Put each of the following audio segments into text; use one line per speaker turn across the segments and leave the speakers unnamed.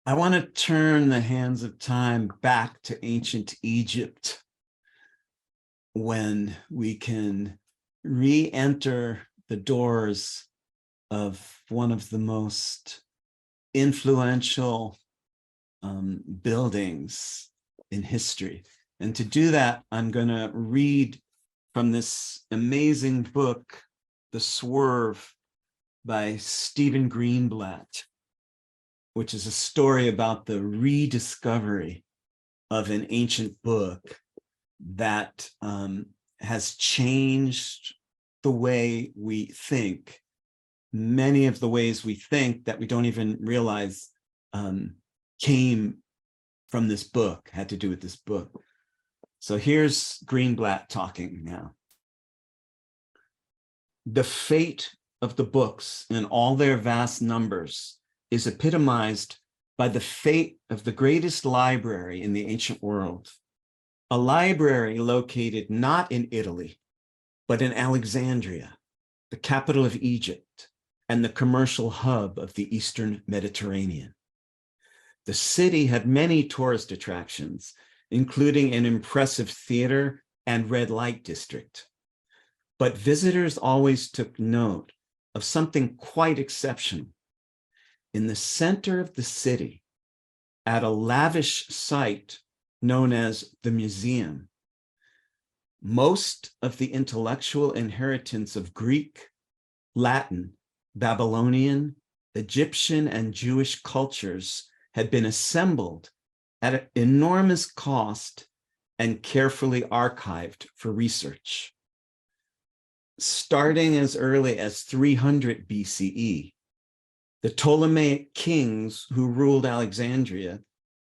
I want to turn the hands of time back to ancient Egypt when we can re-enter the doors of one of the most influential buildings in history. And to do that, I'm going to read from this amazing book, The Swerve by Stephen Greenblatt, which is a story about the rediscovery of an ancient book that has changed the way we think. Many of the ways we think that we don't even realize came from this book, had to do with this book. So here's Greenblatt talking now. The fate of the books in all their vast numbers is epitomized by the fate of the greatest library in the ancient world, a library located not in Italy, but in Alexandria, the capital of Egypt and the commercial hub of the Eastern Mediterranean. The city had many tourist attractions, including an impressive theater and red light district. But visitors always took note of something quite exceptional. In the center of the city, at a lavish site known as the museum, most of the intellectual inheritance of Greek, Latin, Babylonian, Egyptian, and Jewish cultures had been assembled at an enormous cost and carefully archived for research. Starting as early as 300 BCE, the Ptolemaic kings who ruled Alexandria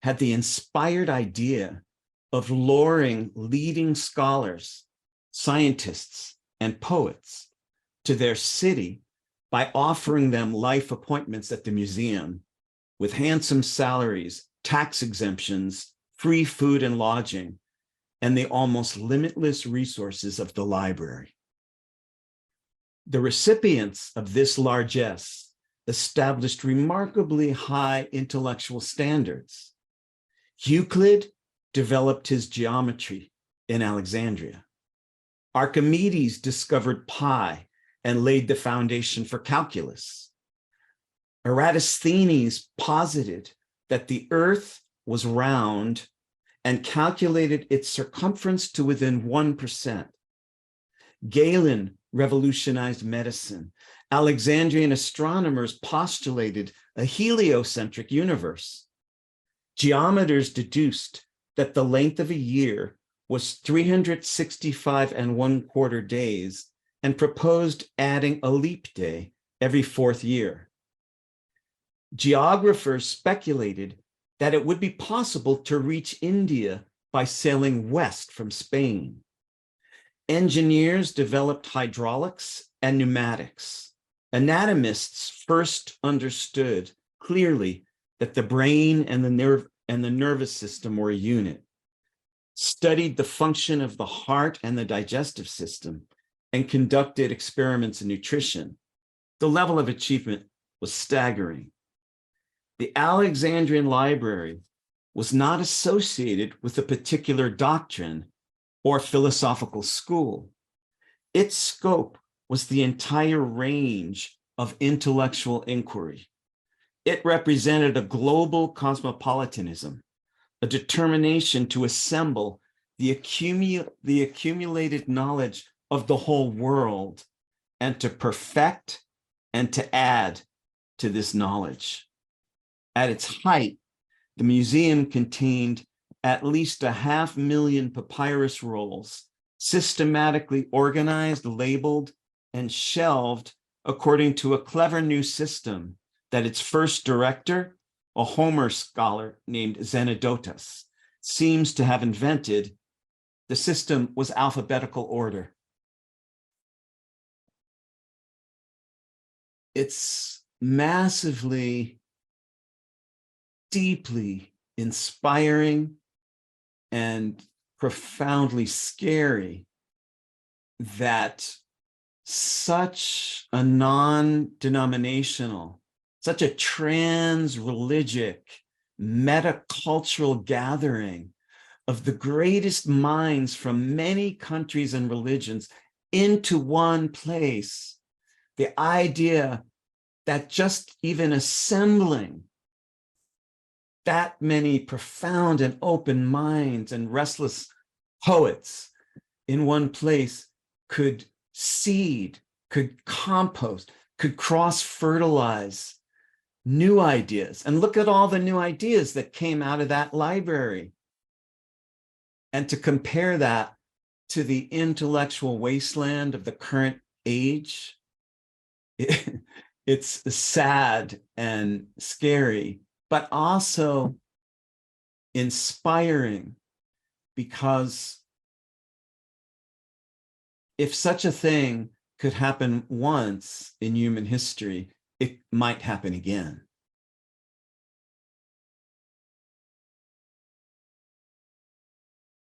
had the inspired idea of luring leading scholars, scientists, and poets to their city by offering them life appointments at the museum with handsome salaries, tax exemptions, free food and lodging, and the almost limitless resources of the library. The recipients of this largesse established remarkably high intellectual standards. Euclid developed his geometry in Alexandria. Archimedes discovered pi and laid the foundation for calculus. Eratosthenes posited that the earth was round and calculated its circumference to within 1%. Galen revolutionized medicine. Alexandrian astronomers postulated a heliocentric universe. Geometers deduced that the length of a year was 365 1/4 days and proposed adding a leap day every 4th year. Geographers speculated that it would be possible to reach India by sailing west from Spain. Engineers developed hydraulics and pneumatics. Anatomists first understood clearly that the brain and the nervous system were a unit, studied the function of the heart and the digestive system, and conducted experiments in nutrition. The level of achievement was staggering. The Alexandrian library was not associated with a particular doctrine or philosophical school. Its scope was the entire range of intellectual inquiry. It represented a global cosmopolitanism, a determination to assemble the accumulated knowledge of the whole world and to perfect and to add to this knowledge. At its height, the museum contained at least 500,000 papyrus rolls, systematically organized, labeled, and shelved according to a clever new system that its first director, a Homer scholar named Zenodotus, seems to have invented. The system was alphabetical order. It's massively, deeply inspiring and profoundly scary that such a non-denominational, such a trans-religic metacultural gathering of the greatest minds from many countries and religions into one place. The idea that just even assembling that many profound and open minds and restless poets in one place could seed, could compost, could cross-fertilize new ideas. And look at all the new ideas that came out of that library. And to compare that to the intellectual wasteland of the current age, it's sad and scary, but also inspiring, because if such a thing could happen once in human history, it might happen again.